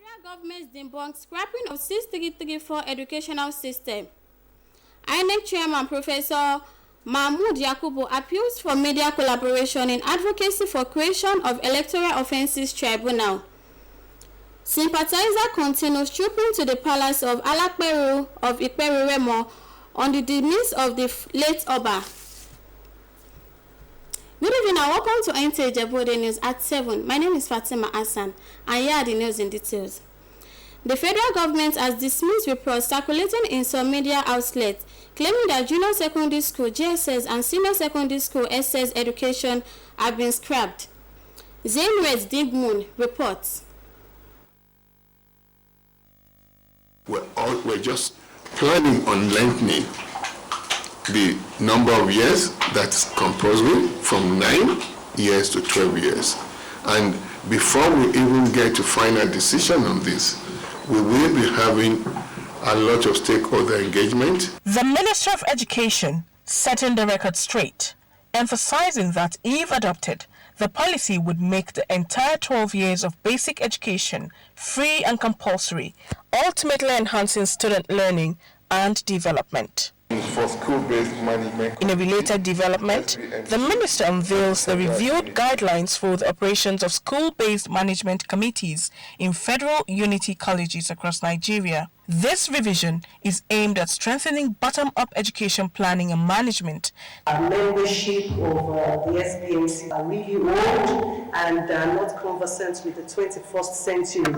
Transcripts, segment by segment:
Federal government debunks scrapping of 6334 educational system. INEC Chairman Professor Mahmood Yakubu appeals for media collaboration in advocacy for creation of Electoral Offences Tribunal. Sympathizer continues trooping to the palace of Alakperu of Iperu Remo on the demise of the late Oba. Good evening and welcome to Nta Ijebu Ode News at 7. My name is Fatima Hassan and here are the news in details. The federal government has dismissed reports circulating in some media outlets claiming that junior secondary school JSS and senior secondary school SS education have been scrapped. Zainred Digmoon reports. We're just planning on lengthening the number of years that's compulsory from 9 years to 12 years. And before we even get to final decision on this, we will be having a lot of stakeholder engagement. The Minister of Education setting the record straight, emphasizing that if adopted, the policy would make the entire 12 years of basic education free and compulsory, ultimately enhancing student learning and development. For school-based management. In a related development, the minister unveils the reviewed guidelines for the operations of school-based management committees in federal unity colleges across Nigeria. This revision is aimed at strengthening bottom-up education planning and management. Our membership of the SPMC are really old and are not conversant with the 21st century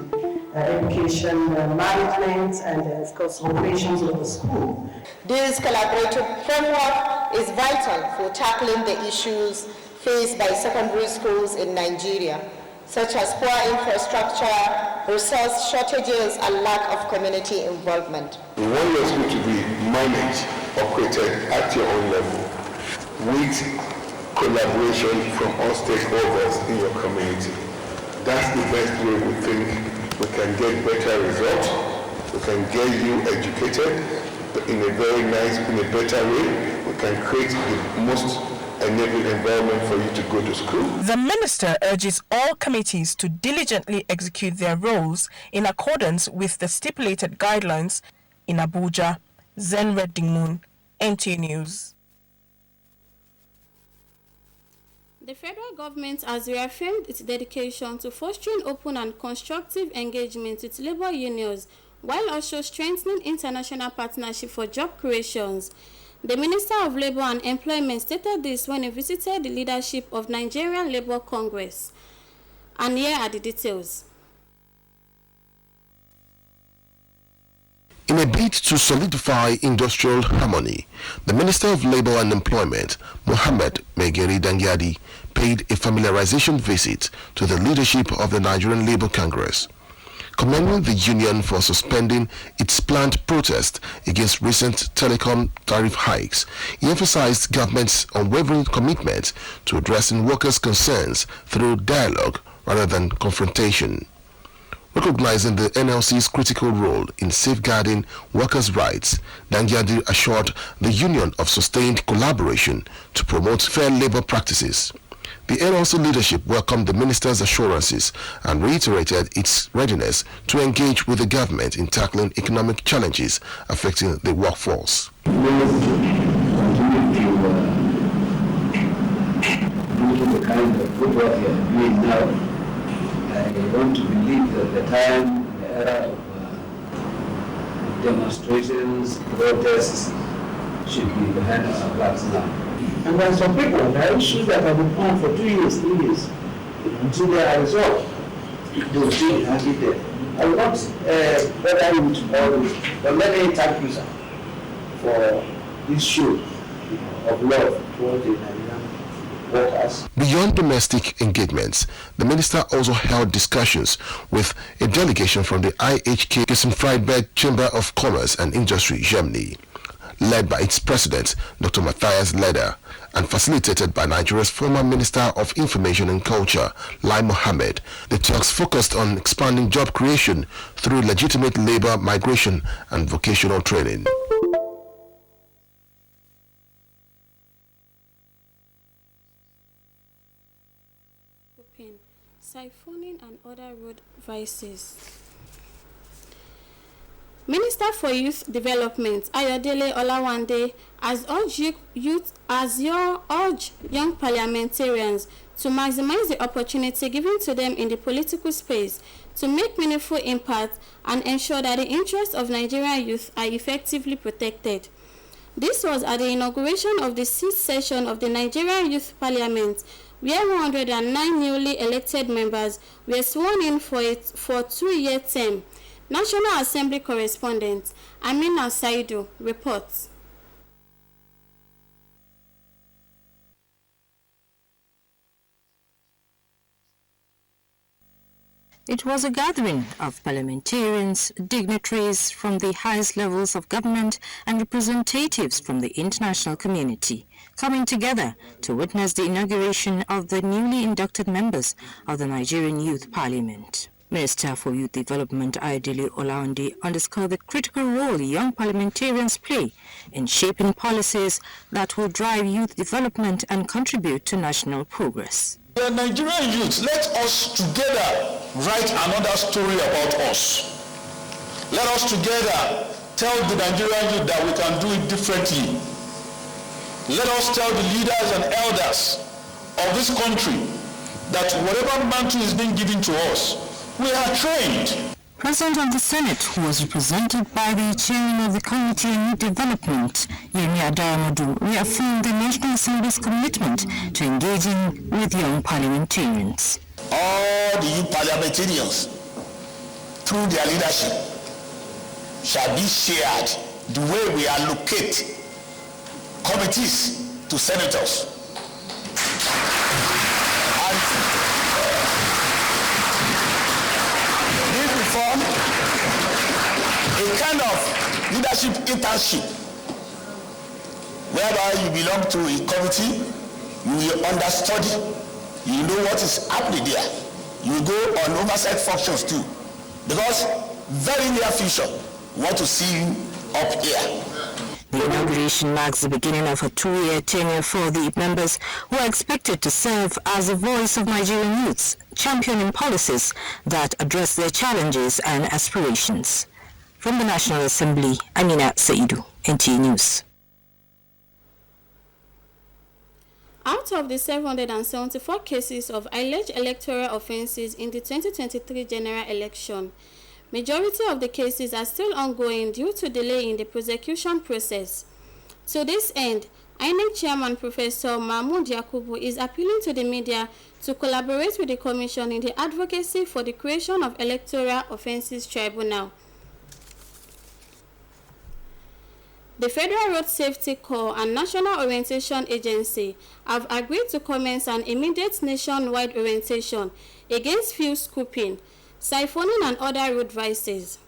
education management and, of course, operations of the school. This collaborative framework is vital for tackling the issues faced by secondary schools in Nigeria, such as poor infrastructure, resource shortages, and lack of community involvement. We want your school to be managed, operated at your own level, with collaboration from all stakeholders in your community. That's the best way we think we can get better results, we can get you educated in a very nice, in a better way. We can create the most enabling environment for you to go to school. The minister urges all committees to diligently execute their roles in accordance with the stipulated guidelines. In Abuja, Zainred Digmoon, NTA News. The federal government has reaffirmed its dedication to fostering open and constructive engagement with labor unions while also strengthening international partnership for job creations. The Minister of Labour and Employment stated this when he visited the leadership of Nigerian Labour Congress. And here are the details. In a bid to solidify industrial harmony, the Minister of Labour and Employment, Mohammed Megeri Dangyadi, paid a familiarization visit to the leadership of the Nigerian Labour Congress. Commending the union for suspending its planned protest against recent telecom tariff hikes, he emphasized government's unwavering commitment to addressing workers' concerns through dialogue rather than confrontation. Recognizing the NLC's critical role in safeguarding workers' rights, Dangyadi assured the union of sustained collaboration to promote fair labor practices. The NLC leadership welcomed the minister's assurances and reiterated its readiness to engage with the government in tackling economic challenges affecting the workforce. Due to the kind of good work you are doing now, I want to believe that the time, the era of demonstrations, protests should be behind our backs now. And there are some people, there are issues that have been on for 2 years, 3 years, until they are resolved. They will still have it there. I will not bother you with all this, but let me thank you, sir, for this show of love towards the Nigerian workers. Beyond domestic engagements, the minister also held discussions with a delegation from the IHK Gießen-Friedberg Chamber of Commerce and Industry, Germany, led by its president, Dr. Matthias Leder, and facilitated by Nigeria's former Minister of Information and Culture, Lai Mohammed. The talks focused on expanding job creation through legitimate labor migration and vocational training. Siphoning and other road vices. Minister for Youth Development Ayodele Olawande has urged young parliamentarians to maximize the opportunity given to them in the political space to make meaningful impact and ensure that the interests of Nigerian youth are effectively protected. This was at the inauguration of the 6th session of the Nigerian Youth Parliament, where 109 newly elected members were sworn in for a 2-year term. National Assembly correspondent Amina Saidu reports. It was a gathering of parliamentarians, dignitaries from the highest levels of government and representatives from the international community, coming together to witness the inauguration of the newly inducted members of the Nigerian Youth Parliament. Minister for Youth Development Ayodele Olawande underscored the critical role young parliamentarians play in shaping policies that will drive youth development and contribute to national progress. The Nigerian youth, let us together write another story about us. Let us together tell the Nigerian youth that we can do it differently. Let us tell the leaders and elders of this country that whatever mantle is being given to us, we are trained. President of the Senate, who was represented by the chairman of the Committee on Youth Development, Yemi Adaramodu, reaffirmed the National Assembly's commitment to engaging with young parliamentarians. All the youth parliamentarians, through their leadership, shall be shared the way we allocate committees to senators. And this will form a kind of leadership internship, whereby you belong to a committee, you will understudy, you know what is happening there. You go on oversight functions too, because very near future, we want to see you up here. The inauguration marks the beginning of a 2-year tenure for the members who are expected to serve as the voice of Nigerian youths, championing policies that address their challenges and aspirations. From the National Assembly, Amina Saidu, NTA News. Out of the 774 cases of alleged electoral offences in the 2023 general election, majority of the cases are still ongoing due to delay in the prosecution process. To this end, INEC Chairman Professor Mahmoud Yakubu is appealing to the media to collaborate with the Commission in the advocacy for the creation of Electoral Offences Tribunal. The Federal Road Safety Corps and National Orientation Agency have agreed to commence an immediate nationwide orientation against fuel scooping, siphoning and other road vices.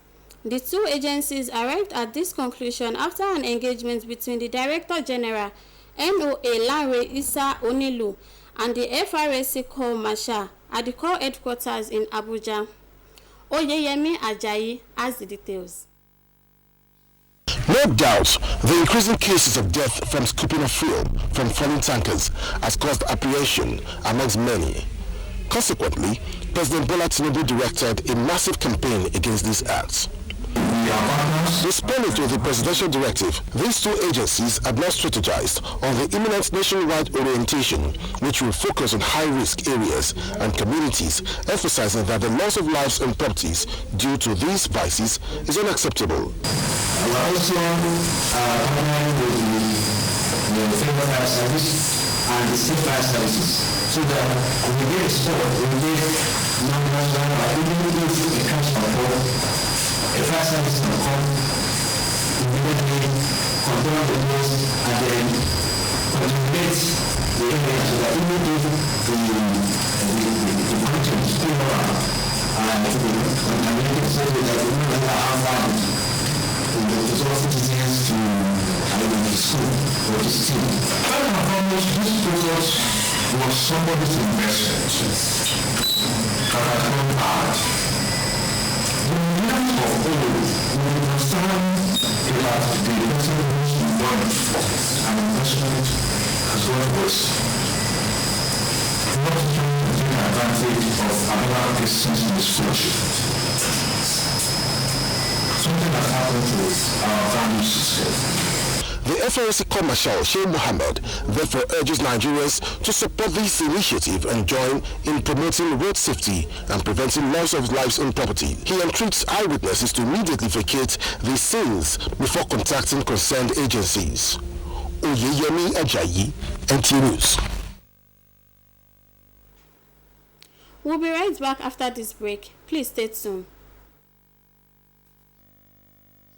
The two agencies arrived at this conclusion after an engagement between the Director General, NOA Lanre Issa Onilu, and the FRSC Corps Marshal at the Corps headquarters in Abuja. Oyeyemi Ajayi has the details. No doubt, the increasing cases of death from scooping of fuel from falling tankers has caused apprehension amongst many. Consequently, President Bola Tinubu directed a massive campaign against these acts. Responding to the presidential directive, these two agencies have now strategized on the imminent nationwide orientation, which will focus on high-risk areas and communities, emphasizing that the loss of lives and properties due to these vices is unacceptable. We are also partnering with the Federal Fire Service and the State Fire Services, so that we get support, we get numbers that are even if it comes from home, a fire service can come, immediately control the place, and then contribute the area so that even if the content is still around, and to be contaminated so that we know that our values with all citizens to school or to school. First and foremost, this focus was somebody's investment that has gone bad. The millions of old will concern about the investment which we done, and investment has gone worse. Not trying to take advantage of another person's misfortune. Sometimes something has happened to our value system. The FRC Commercial Sheikh Mohammed therefore urges Nigerians to support this initiative and join in promoting road safety and preventing loss of lives and property. He entreats eyewitnesses to immediately vacate these scenes before contacting concerned agencies. Oyeyemi Ajayi, NT News. We'll be right back after this break. Please stay tuned.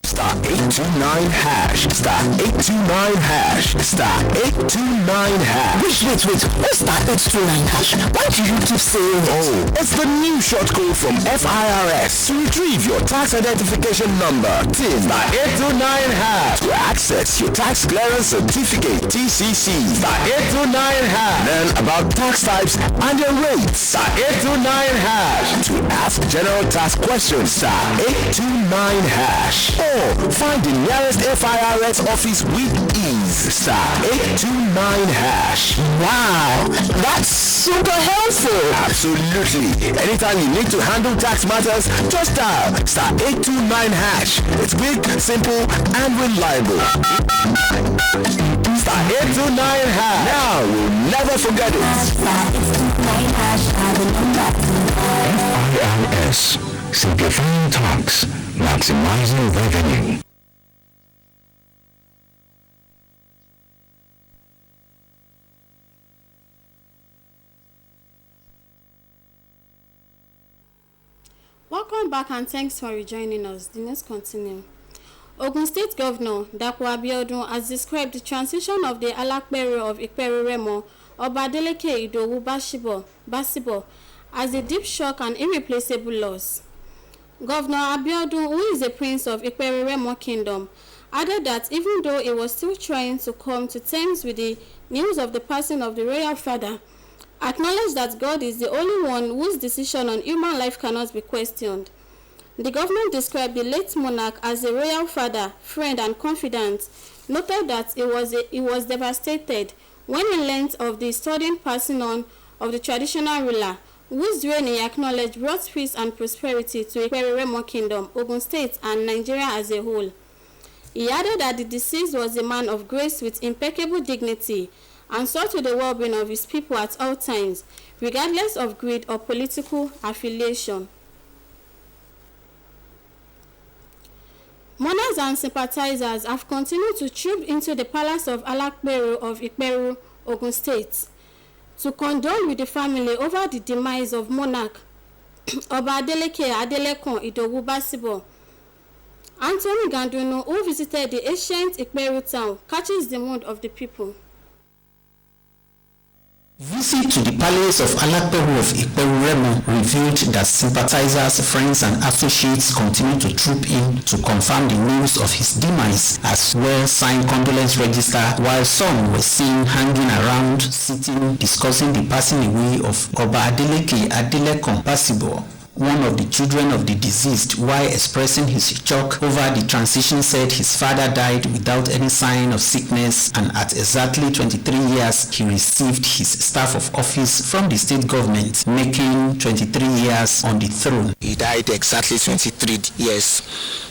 Star 829 hash, star 829 hash, star 829 hash. Wait, what's star 829 hash? Why do you keep saying oh? It's the new short code from FIRS to retrieve your tax identification number. TIN star 829 hash to access your tax clearance certificate TCC. Star 829 hash. Learn about tax types and their rates. Star 829 hash to ask general tax questions. Star 829 hash. Find the nearest FIRS office with ease. Star 829 hash. Wow, that's super helpful. Absolutely. Anytime you need to handle tax matters, just dial star 829 hash. It's quick, simple, and reliable. Star 829 hash. Now we'll never forget it. Star 829 hash. FIRS. Simplifying tax. Maximizing revenue. Welcome back and thanks for rejoining us. The news continue. Ogun State Governor Nta Ijebu Ode has described the transition of the Alakpere of Ikperu Remo, Oba Adeleke Idowu Basibo, as a deep shock and irreplaceable loss. Governor Abiodun, who is a prince of Ikperu Remo Kingdom, added that even though he was still trying to come to terms with the news of the passing of the royal father, acknowledged that God is the only one whose decision on human life cannot be questioned. The government described the late monarch as a royal father, friend, and confidant, noted that he was devastated when he learned of the sudden passing on of the traditional ruler, whose reign he acknowledged brought peace and prosperity to Ikperu Remo Kingdom, Ogun State, and Nigeria as a whole. He added that the deceased was a man of grace with impeccable dignity and saw to the well-being of his people at all times, regardless of greed or political affiliation. Mourners and sympathizers have continued to troop into the palace of Alakpere of Ikperu, Ogun State, to condole with the family over the demise of monarch Oba Adeleke Idowu Basibo. Anthony Gandunu, who visited the ancient Ikperu town, catches the mood of the people. Visit to the palace of Alakpere of Ikperu Remo revealed that sympathizers, friends, and associates continue to troop in to confirm the news of his demise, as well signed condolence register, while some were seen hanging around, sitting, discussing the passing away of Oba Adeleke Basibo, one of the children of the deceased, while expressing his shock over the transition, said his father died without any sign of sickness, and at exactly 23 years he received his staff of office from the state government, making 23 years on the throne. He died exactly 23 years.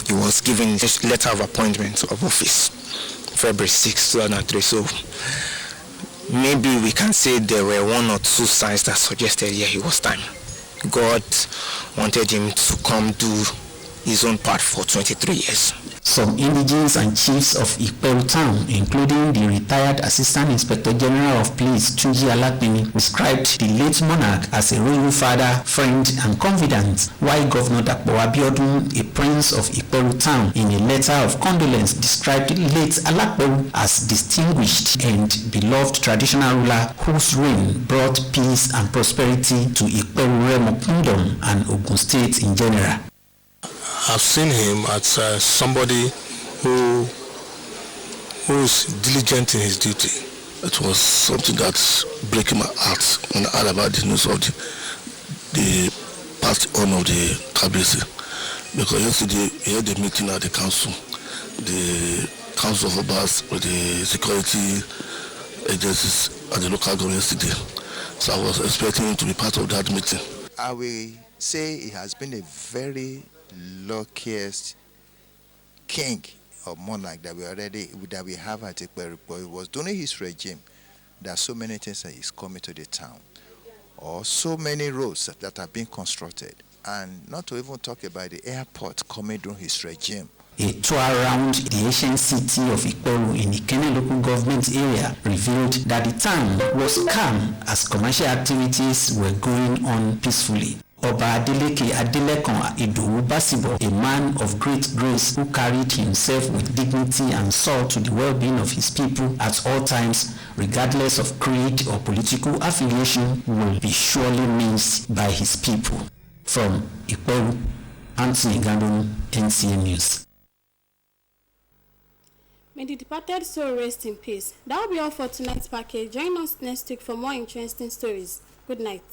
He was given a letter of appointment of office February 6, 2003. So maybe we can say there were one or two signs that suggested he was time. God wanted him to come do his own part for 23 years. Some indigenes and chiefs of Ikperu town, including the retired Assistant Inspector General of Police Tunji Alakpini, described the late monarch as a royal father, friend, and confidant, while Governor Nta Ijebu Ode, a prince of Ikperu town, in a letter of condolence described late Alakpere as distinguished and beloved traditional ruler whose reign brought peace and prosperity to Ikperu Remo Kingdom and Ogun State in general. I've seen him as somebody who is diligent in his duty. It was something that's breaking my heart when I heard about the news of the passing on of the Kabisi. Because yesterday we had a meeting at the council of Obas with the security agencies at the local government yesterday. So I was expecting him to be part of that meeting. I will say it has been a very luckiest king or monarch that we have at Ikperu, but it was during his regime that so many things is coming to the town, or so many roads that are being constructed, and not to even talk about the airport coming during his regime. A tour around the ancient city of Ikperu in Ikenne local government area revealed that the town was calm as commercial activities were going on peacefully. Oba Adeleke Adelekon Idowu Basibo, a man of great grace who carried himself with dignity and saw to the well-being of his people at all times, regardless of creed or political affiliation, will be surely missed by his people. From Ikperu, Anthony Gandon, NCM News. May the departed soul rest in peace. That will be all for tonight's package. Join us next week for more interesting stories. Good night.